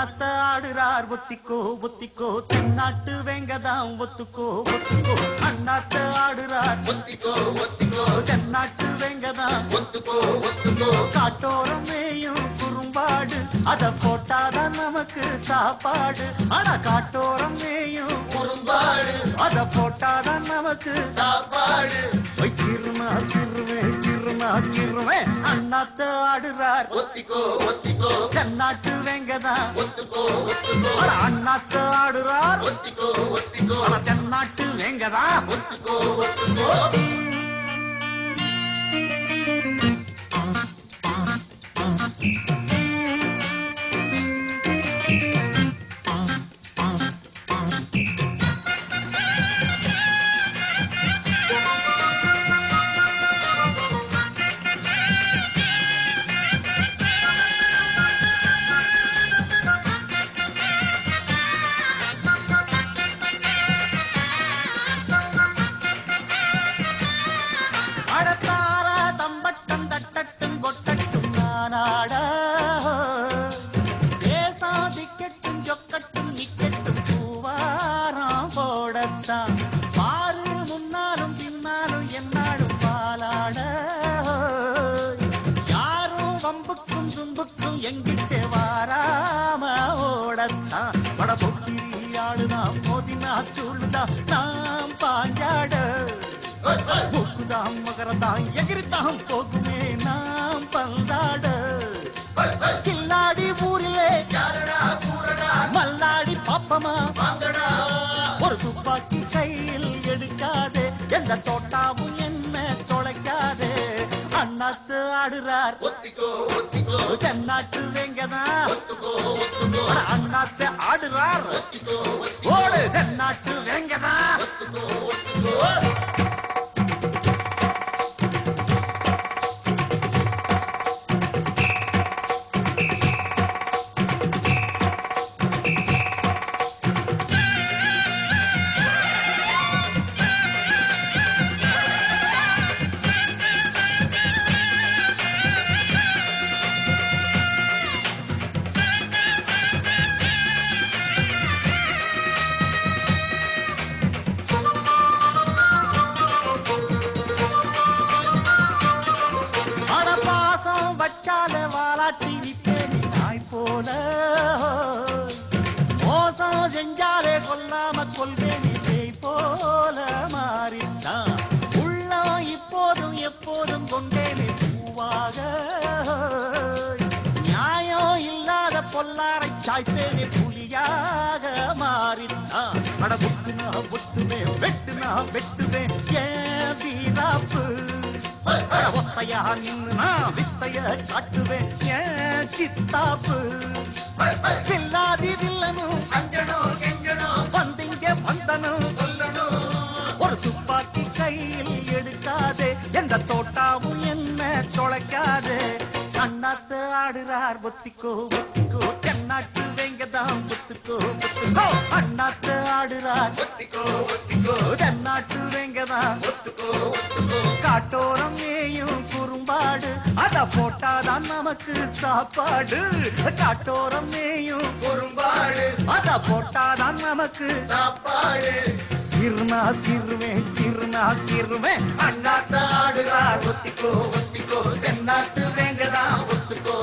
அண்ணாத்த ஆடுறார் ஒத்திக்கோ ஒத்திக்கோ தென்னாட்டு வெங்கதாம் ஒத்துக்கோ ஒத்துக்கோ அண்ணாத்த ஆடுறார் ஒத்திக்கோ ஒத்திக்கோ தென்னாட்டு வெங்கதாம் ஒத்துக்கோ ஒத்துக்கோ காட்டோரம் மேயும் குறும்பாடு அத போட்டாதான் நமக்கு சாப்பாடு ஆனா காட்டோரம் மேயும் குறும்பாடு அத போட்டாதான் நமக்கு சாப்பாடு சிறுமா சிறுவே சிறுமா சிறுவே அண்ணாத்த ஆடுறார் ஒத்திக்கோ ஒத்திக்கோ தென்னாட்டு வெங்கதான் ஒத்துக்கோ ஒத்துக்கோ அண்ணாத்த ஆடுறார் ஒத்திக்கோ ஒத்திக்கோ தென்னாட்டு வெங்கதான் ஒத்துக்கோ ஒத்துக்கோ பாரு முன்னாலும் பின்னாலும் என்னாலும் பாலாட யாரும் வம்புக்கும் தும்புக்கும் எங்கிட்டே வாராம ஓடத்தான் வட பொக்கிரியாடுதான் மோதினா சூழ்தான் நாம் பாஞ்சாட மூக்குதான் மகரதான் எகிரித்தான் போகுமே நாம் பந்தாட கில்லாடி ஊரிலே மல்லாடி பாப்பமா ஒரு துப்பாக்கி கையில் எடுக்காதே எந்த தோட்டாவும் என்ன தொலைக்காதே அண்ணாத்து ஆடுறார் ஒத்திக்கோ ஒத்திக்கோ தென்னாட்டு வெங்கதான் ஒத்துக்கோ ஒத்துக்கோ அண்ணாத்து ஆடுறார் ஒத்திக்கோ ஓடு தென்னாட்டு வெங்கதான் ஒத்துக்கோ ஒத்துக்கோ வச்சால வாலாட்டி நிப்பேனி நாய் போல மோசம் செஞ்சாலே கொல்லாம கொள்வேனி பேய் போல மாறித்தான் உள்ளம் இப்போதும் எப்போதும் கொண்டேனே பூவாக நியாயம் இல்லாத பொல்லாரை சாய்ப்பேனே புலியாக மாறித்தான் அட ஒட்டுனா ஒட்டுவேன் வெட்டுனா வெட்டுவேன் ஏன் வீராப்பு ஒத்தையா நின்னா வித்தைய காட்டுவேன் ஏன் சித்தாப்பு சில்லாதி வில்லனும் வந்திங்க வந்தனும் ஒரு துப்பாக்கி கையில் எடுக்காதே எந்த தோட்டாவும் என்ன தொலைக்காதே அண்ணாத்து ஆடுறார் ஒத்திக்கோ ஒத்திக்கோ தென்னாட்டு வெங்கதாம் ஒத்துக்கோ ஒத்துக்கோ அண்ணாத்து ஆடுறார் ஒத்திக்கோ ஒத்திக்கோ தென்னாட்டு வெங்கதாம் ஒத்துக்கோ ஒத்துக்கோ காட்டோரம் மேயும் குறும்பாடு அத போட்டாதான் நமக்கு சாப்பாடு காட்டோரம் மேயும் குறும்பாடு அத போட்டாதான் நமக்கு சாப்பாடு சிறுனா சிறுவேன் சிறுனா சிறுவேன் அண்ணாத்த ஆடுறார் ஒத்திக்கோ ஒத்திக்கோ தென்னாட்டு வேங்கதான் ஒத்துக்கோ